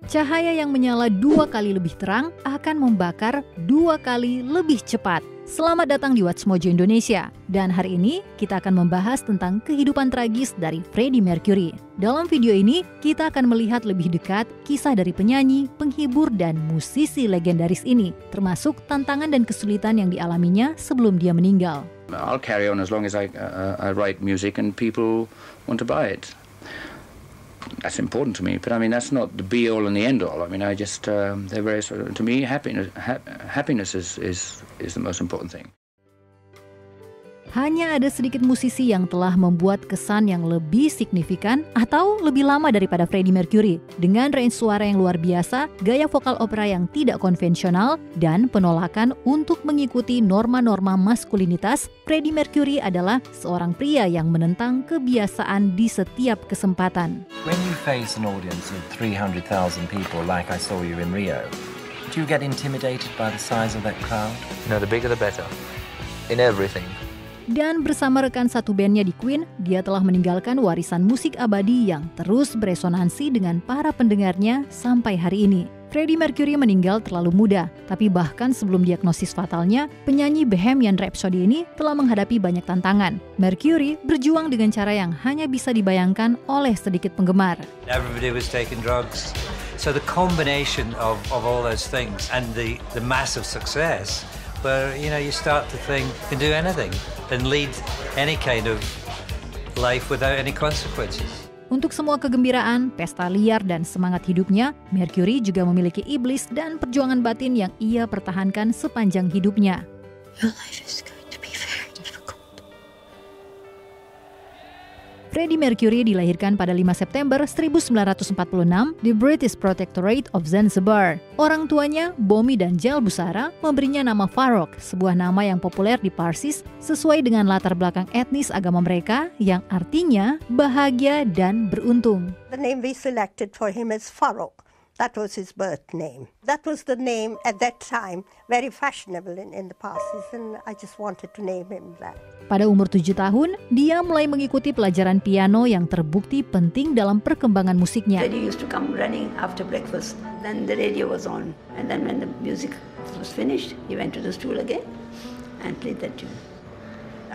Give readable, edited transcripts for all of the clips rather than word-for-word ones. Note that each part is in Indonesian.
Cahaya yang menyala 2 kali lebih terang akan membakar 2 kali lebih cepat. Selamat datang di What's Mojo Indonesia. Dan hari ini kita akan membahas tentang kehidupan tragis dari Freddie Mercury. Dalam video ini kita akan melihat lebih dekat kisah dari penyanyi, penghibur, dan musisi legendaris ini, termasuk tantangan dan kesulitan yang dialaminya sebelum dia meninggal. I'll carry on as long as I write music and people want to buy it. That's important to me, but I mean that's not the be all and the end all. I mean I just they're very to me happiness is the most important thing. Hanya ada sedikit musisi yang telah membuat kesan yang lebih signifikan atau lebih lama daripada Freddie Mercury. Dengan range suara yang luar biasa, gaya vokal opera yang tidak konvensional, dan penolakan untuk mengikuti norma-norma maskulinitas, Freddie Mercury adalah seorang pria yang menentang kebiasaan di setiap kesempatan. When you face an audience of 300,000 people like I saw you in Rio, do you get intimidated by the size of that crowd? No, the bigger the better. In everything. Dan bersama rekan satu bandnya di Queen, dia telah meninggalkan warisan musik abadi yang terus beresonansi dengan para pendengarnya sampai hari ini. Freddie Mercury meninggal terlalu muda, tapi bahkan sebelum diagnosis fatalnya, penyanyi Bohemian Rhapsody ini telah menghadapi banyak tantangan. Mercury berjuang dengan cara yang hanya bisa dibayangkan oleh sedikit penggemar. Everybody was taking drugs. So the combination of all those things and the massive success where you start to think you can do anything and lead any kind of life without any consequences. Untuk semua kegembiraan, pesta liar, dan semangat hidupnya, Mercury juga memiliki iblis dan perjuangan batin yang ia pertahankan sepanjang hidupnya. Your life is going to be very difficult. Freddie Mercury dilahirkan pada 5 September 1946 di British Protectorate of Zanzibar. Orang tuanya, Bomi dan Jal Busara, memberinya nama Farouk, sebuah nama yang populer di Parsis sesuai dengan latar belakang etnis agama mereka yang artinya bahagia dan beruntung. The name we selected for him is Farouk. That was his birth name. That was the name at that time, very fashionable in the Parsis, and I just wanted to name him that. Pada umur 7 tahun, dia mulai mengikuti pelajaran piano yang terbukti penting dalam perkembangan musiknya. Freddie used to come running after breakfast. Then the radio was on, and then when the music was finished, he went to the stool again and played that tune.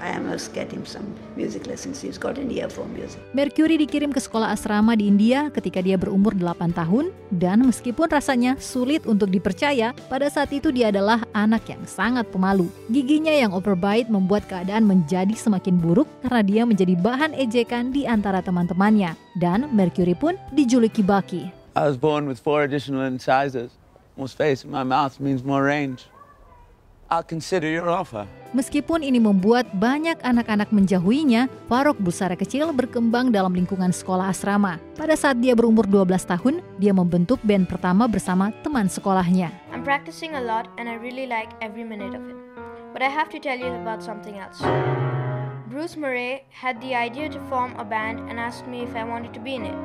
I must get him some music lessons. He's got an ear for music. Mercury dikirim ke sekolah asrama di India ketika dia berumur 8 tahun, dan meskipun rasanya sulit untuk dipercaya, pada saat itu dia adalah anak yang sangat pemalu. Giginya yang overbite membuat keadaan menjadi semakin buruk karena dia menjadi bahan ejekan di antara teman-temannya, dan Mercury pun dijuluki Bucky. I was born with 4 additional incisors. More space in my mouth means more range. I'll consider your offer. Meskipun ini membuat banyak anak-anak menjauhinya, Farouk Busara kecil berkembang dalam lingkungan sekolah asrama. Pada saat dia berumur 12 tahun, dia membentuk band pertama bersama teman sekolahnya. I'm practicing a lot and I really like every minute of it. But I have to tell you about something else. Bruce Murray had the idea to form a band and asked me if I wanted to be in it.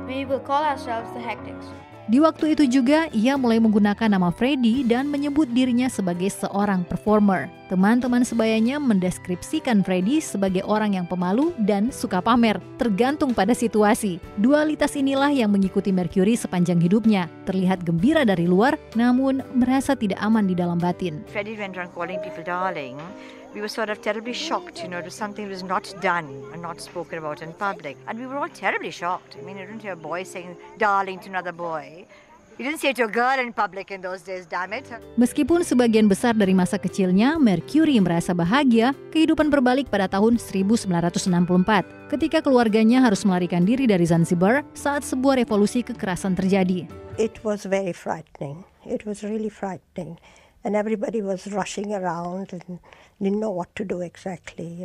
We will call ourselves the Hectics. Di waktu itu juga, ia mulai menggunakan nama Freddie dan menyebut dirinya sebagai seorang performer. Teman-teman sebayanya mendeskripsikan Freddie sebagai orang yang pemalu dan suka pamer, tergantung pada situasi. Dualitas inilah yang mengikuti Mercury sepanjang hidupnya. Terlihat gembira dari luar, namun merasa tidak aman di dalam batin. Freddie went around calling people darling. We were sort of terribly shocked, to something was not done and not spoken about in public. And we were all terribly shocked. I mean, you didn't hear a boy saying darling to another boy. You didn't say it to a girl in public in those days, damn it. Meskipun sebagian besar dari masa kecilnya, Mercury merasa bahagia, kehidupan berbalik pada tahun 1964, ketika keluarganya harus melarikan diri dari Zanzibar saat sebuah revolusi kekerasan terjadi. It was very frightening. It was really frightening. And everybody was rushing around and didn't know what to do exactly,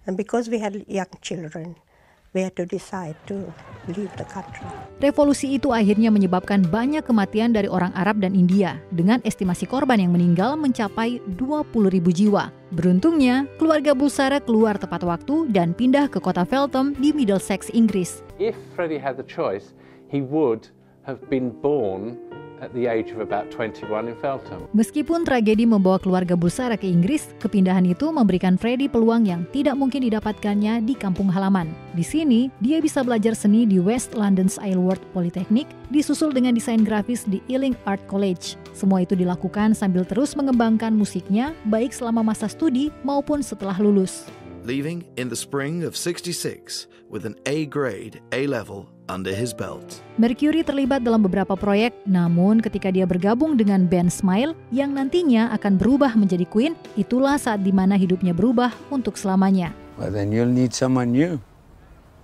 And because we had young children, we had to decide to leave the country. Revolusi itu akhirnya menyebabkan banyak kematian dari orang Arab dan India, dengan estimasi korban yang meninggal mencapai 20.000 jiwa. Beruntungnya, keluarga Busara keluar tepat waktu dan pindah ke kota Feltham di Middlesex, Inggris. If Freddie had the choice, he would have been born at the age of about 21 in Feltham. Meskipun tragedi membawa keluarga Bulsara ke Inggris, kepindahan itu memberikan Freddie peluang yang tidak mungkin didapatkannya di kampung halaman. Di sini, dia bisa belajar seni di West London's Isleworth Polytechnic, disusul dengan desain grafis di Ealing Art College. Semua itu dilakukan sambil terus mengembangkan musiknya, baik selama masa studi maupun setelah lulus. Leaving in the spring of 66 with an A grade A-level under his belt. Mercury terlibat dalam beberapa proyek, namun ketika dia bergabung dengan band Smile yang nantinya akan berubah menjadi Queen, itulah saat dimana hidupnya berubah untuk selamanya. Well, then you'll need someone new.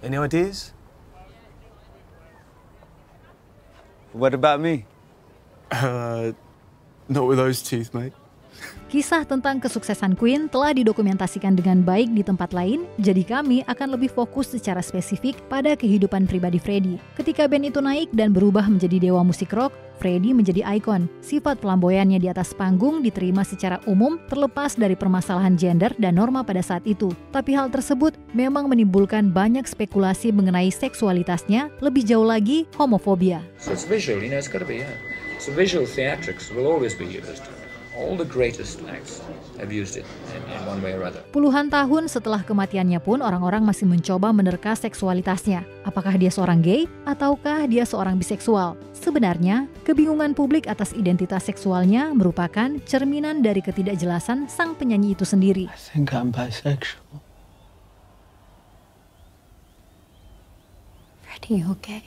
Any ideas? What about me? Not with those teeth, mate. Kisah tentang kesuksesan Queen telah didokumentasikan dengan baik di tempat lain, jadi kami akan lebih fokus secara spesifik pada kehidupan pribadi Freddie. Ketika band itu naik dan berubah menjadi dewa musik rock, Freddie menjadi ikon. Sifat flamboyannya di atas panggung diterima secara umum terlepas dari permasalahan gender dan norma pada saat itu. Tapi hal tersebut memang menimbulkan banyak spekulasi mengenai seksualitasnya, lebih jauh lagi homofobia. So it's visual, it's got to be, So visual theatrics will always be used. All the greatest acts have used it in one way or other. Puluhan tahun setelah kematiannya pun orang-orang masih mencoba menerka seksualitasnya. Apakah dia seorang gay ataukah dia seorang biseksual? Sebenarnya, kebingungan publik atas identitas seksualnya merupakan cerminan dari ketidakjelasan sang penyanyi itu sendiri. I think I'm bisexual. Freddie, okay?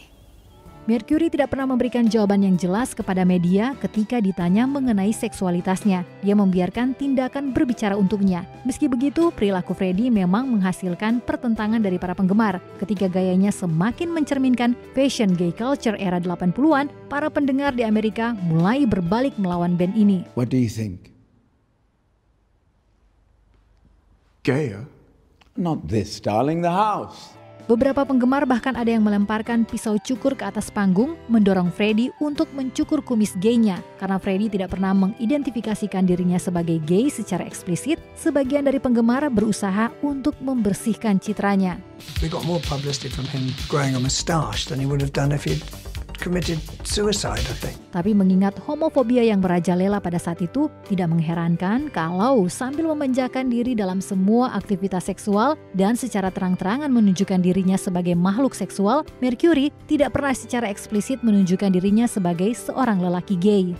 Mercury tidak pernah memberikan jawaban yang jelas kepada media ketika ditanya mengenai seksualitasnya. Dia membiarkan tindakan berbicara untuknya. Meski begitu, perilaku Freddie memang menghasilkan pertentangan dari para penggemar. Ketika gayanya semakin mencerminkan fashion gay culture era 80-an, para pendengar di Amerika mulai berbalik melawan band ini. What do you think? Gayer? Not this, darling, the house. Beberapa penggemar bahkan ada yang melemparkan pisau cukur ke atas panggung, mendorong Freddie untuk mencukur kumis gaynya. Karena Freddie tidak pernah mengidentifikasikan dirinya sebagai gay secara eksplisit, sebagian dari penggemar berusaha untuk membersihkan citranya. We got more publicity from him growing a moustache than he would have done if he'd committed suicide, I think. Tapi mengingat homofobia yang merajalela pada saat itu, tidak mengherankan kalau sambil memanjakan diri dalam semua aktivitas seksual dan secara terang-terangan menunjukkan dirinya sebagai makhluk seksual, Mercury tidak pernah secara eksplisit menunjukkan dirinya sebagai seorang lelaki gay.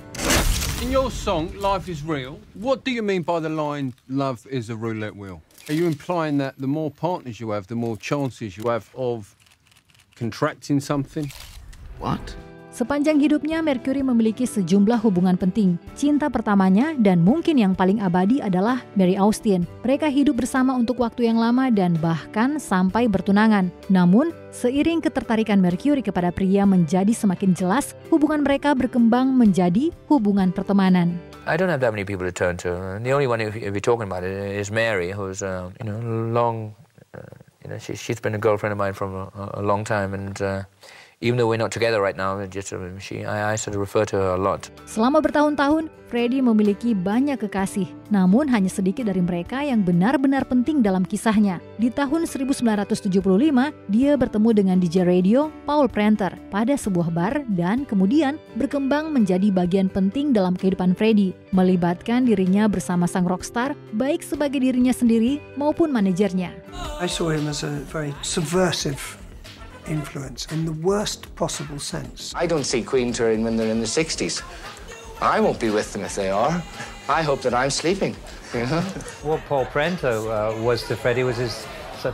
In your song, Life is Real, what do you mean by the line, love is a roulette wheel? Are you implying that the more partners you have, the more chances you have of contracting something? What? Sepanjang hidupnya, Mercury memiliki sejumlah hubungan penting. Cinta pertamanya dan mungkin yang paling abadi adalah Mary Austin. Mereka hidup bersama untuk waktu yang lama dan bahkan sampai bertunangan. Namun, seiring ketertarikan Mercury kepada pria menjadi semakin jelas, hubungan mereka berkembang menjadi hubungan pertemanan. I don't have that many people to turn to. The only one, if you're talking about it, is Mary, who's long. She's been a girlfriend of mine for a long time, and even though we're not together right now, I sort of refer to her a lot. Selama bertahun-tahun, Freddie memiliki banyak kekasih, namun hanya sedikit dari mereka yang benar-benar penting dalam kisahnya. Di tahun 1975, dia bertemu dengan DJ radio Paul Prenter pada sebuah bar dan kemudian berkembang menjadi bagian penting dalam kehidupan Freddie, melibatkan dirinya bersama sang rockstar, baik sebagai dirinya sendiri maupun manajernya. I saw him as a very subversive influence in the worst possible sense. I don't see Queen touring when they're in the 60s. I won't be with them if they are. I hope that I'm sleeping. Well, Paul Prento was to Freddie was his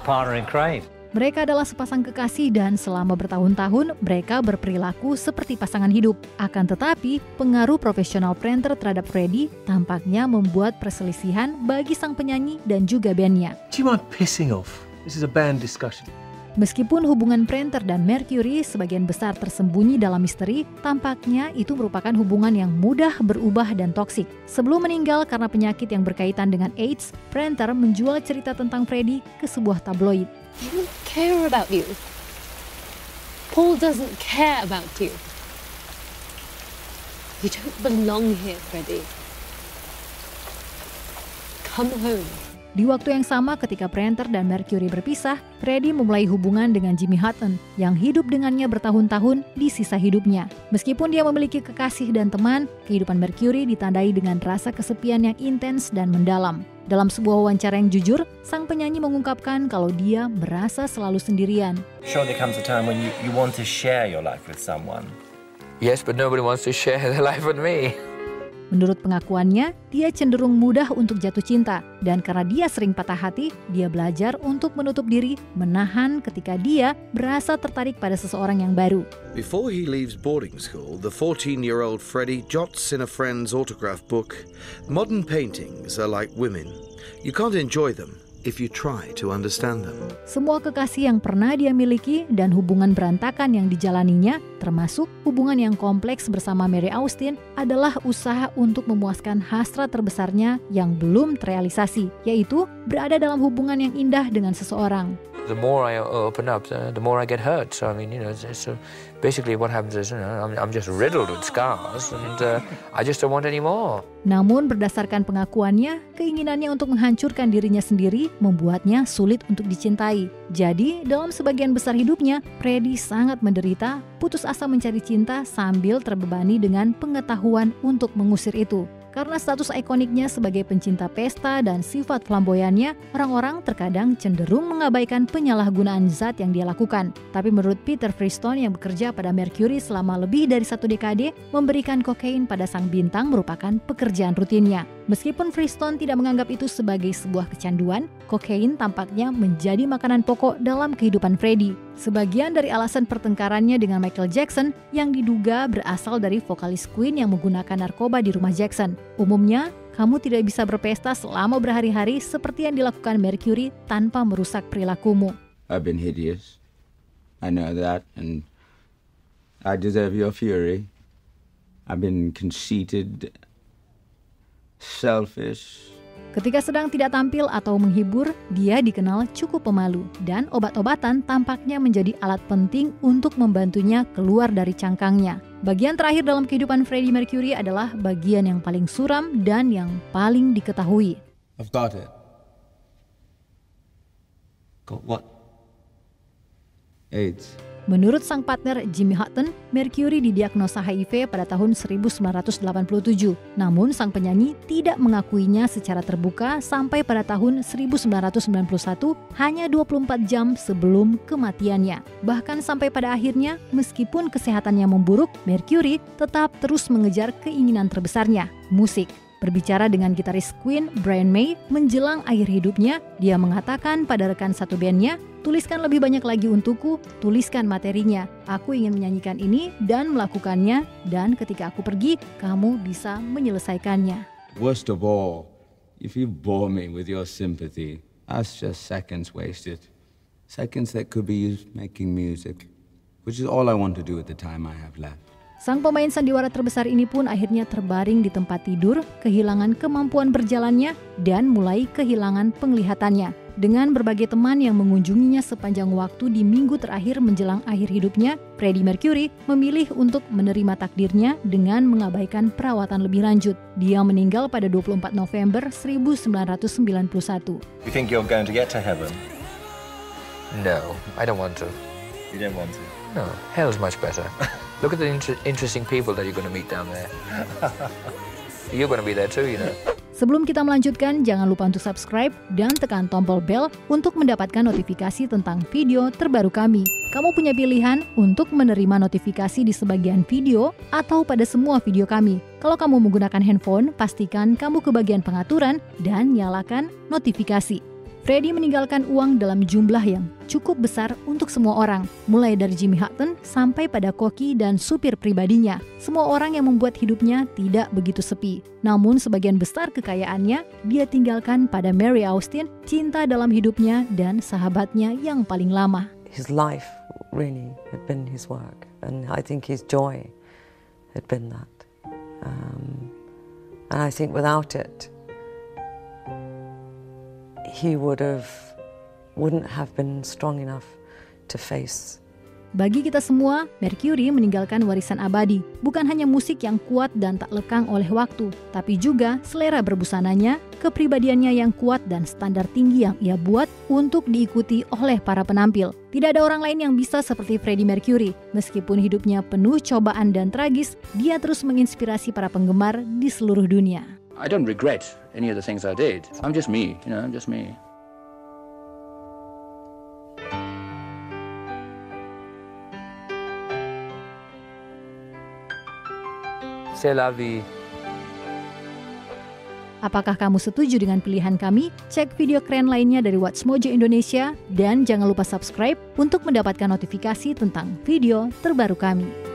partner in crime. Mereka adalah sepasang kekasih dan selama bertahun-tahun mereka berperilaku seperti pasangan hidup. Akan tetapi, pengaruh profesional Prenter terhadap Freddie tampaknya membuat perselisihan bagi sang penyanyi dan juga bandnya. Do you mind pissing off? This is a band discussion. Meskipun hubungan Prenter dan Mercury sebagian besar tersembunyi dalam misteri, tampaknya itu merupakan hubungan yang mudah berubah dan toksik. Sebelum meninggal karena penyakit yang berkaitan dengan AIDS, Prenter menjual cerita tentang Freddie ke sebuah tabloid. I don't care about you. Paul doesn't care about you. You don't belong here, Freddie. Come home. Di waktu yang sama ketika Prenter dan Mercury berpisah, Freddie memulai hubungan dengan Jimmy Hutton yang hidup dengannya bertahun-tahun di sisa hidupnya. Meskipun dia memiliki kekasih dan teman, kehidupan Mercury ditandai dengan rasa kesepian yang intens dan mendalam. Dalam sebuah wawancara yang jujur, sang penyanyi mengungkapkan kalau dia merasa selalu sendirian. Sure, there comes a time when you want to share your life with someone. Yes, but nobody wants to share their life with me. Menurut pengakuannya, dia cenderung mudah untuk jatuh cinta. Dan karena dia sering patah hati, dia belajar untuk menutup diri, menahan ketika dia berasa tertarik pada seseorang yang baru. Before he leaves boarding school, the 14-year-old Freddie jots in a friend's autograph book, "Modern paintings are like women. You can't enjoy them if you try to understand them." Semua kekasih yang pernah dia miliki dan hubungan berantakan yang dijalaninya, termasuk hubungan yang kompleks bersama Mary Austin, adalah usaha untuk memuaskan hasrat terbesarnya yang belum terrealisasi, yaitu berada dalam hubungan yang indah dengan seseorang. The more I open up, the more I get hurt. So I mean, basically what happens is, I'm just riddled with scars, and I just don't want any more. Namun berdasarkan pengakuannya, keinginannya untuk menghancurkan dirinya sendiri membuatnya sulit untuk dicintai. Jadi, dalam sebagian besar hidupnya, Freddie sangat menderita, putus asa mencari cinta sambil terbebani dengan pengetahuan untuk mengusir itu. Karena status ikoniknya sebagai pencinta pesta dan sifat flamboyannya, orang-orang terkadang cenderung mengabaikan penyalahgunaan zat yang dia lakukan. Tapi menurut Peter Freestone yang bekerja pada Mercury selama lebih dari 1 dekade, memberikan kokain pada sang bintang merupakan pekerjaan rutinnya. Meskipun Freestone tidak menganggap itu sebagai sebuah kecanduan, kokain tampaknya menjadi makanan pokok dalam kehidupan Freddie. Sebagian dari alasan pertengkarannya dengan Michael Jackson yang diduga berasal dari vokalis Queen yang menggunakan narkoba di rumah Jackson. Umumnya, kamu tidak bisa berpesta selama berhari-hari seperti yang dilakukan Mercury tanpa merusak perilakumu. I've been hideous. I know that, and I deserve your fury. I've been conceited, selfish. Ketika sedang tidak tampil atau menghibur, dia dikenal cukup pemalu dan obat-obatan tampaknya menjadi alat penting untuk membantunya keluar dari cangkangnya. Bagian terakhir dalam kehidupan Freddie Mercury adalah bagian yang paling suram dan yang paling diketahui. I've got it. Got what? AIDS. Menurut sang partner Jimmy Hutton, Mercury didiagnosa HIV pada tahun 1987. Namun sang penyanyi tidak mengakuinya secara terbuka sampai pada tahun 1991, hanya 24 jam sebelum kematiannya. Bahkan sampai pada akhirnya, meskipun kesehatannya memburuk, Mercury tetap terus mengejar keinginan terbesarnya, musik. Berbicara dengan gitaris Queen, Brian May, menjelang akhir hidupnya, dia mengatakan pada rekan satu bandnya, "Tuliskan lebih banyak lagi untukku, tuliskan materinya. Aku ingin menyanyikan ini dan melakukannya, dan ketika aku pergi, kamu bisa menyelesaikannya." Worst of all, if you bore me with your sympathy, that's just seconds wasted. Seconds that could be used making music, which is all I want to do at the time I have left. Sang pemain sandiwara terbesar ini pun akhirnya terbaring di tempat tidur, kehilangan kemampuan berjalannya, dan mulai kehilangan penglihatannya. Dengan berbagai teman yang mengunjunginya sepanjang waktu di minggu terakhir menjelang akhir hidupnya, Freddie Mercury memilih untuk menerima takdirnya dengan mengabaikan perawatan lebih lanjut. Dia meninggal pada 24 November 1991. You think you're going to get to heaven? No, I don't want to. You don't want to? No, hell's much better. Look at the interesting people that you're going to meet down there. You're going to be there too, you know. Sebelum kita melanjutkan, jangan lupa untuk subscribe dan tekan tombol bell untuk mendapatkan notifikasi tentang video terbaru kami. Kamu punya pilihan untuk menerima notifikasi di sebagian video atau pada semua video kami. Kalau kamu menggunakan handphone, pastikan kamu ke bagian pengaturan dan nyalakan notifikasi. Freddie meninggalkan uang dalam jumlah yang cukup besar untuk semua orang, mulai dari Jimmy Hutton sampai pada koki dan supir pribadinya. Semua orang yang membuat hidupnya tidak begitu sepi. Namun sebagian besar kekayaannya dia tinggalkan pada Mary Austin, cinta dalam hidupnya dan sahabatnya yang paling lama. His life really had been his work, and I think his joy had been that. And I think without it, he wouldn't have been strong enough to face Bagi kita semua, Mercury meninggalkan warisan abadi, bukan hanya musik yang kuat dan tak lekang oleh waktu, tapi juga selera berbusananya, kepribadiannya yang kuat dan standar tinggi yang ia buat untuk diikuti oleh para penampil. Tidak ada orang lain yang bisa seperti Freddie Mercury. Meskipun hidupnya penuh cobaan dan tragis, dia terus menginspirasi para penggemar di seluruh dunia. I don't regret any of the things I did. I'm just me, I'm just me. Apakah kamu setuju dengan pilihan kami? Cek video keren lainnya dari What's Mojo Indonesia dan jangan lupa subscribe untuk mendapatkan notifikasi tentang video terbaru kami.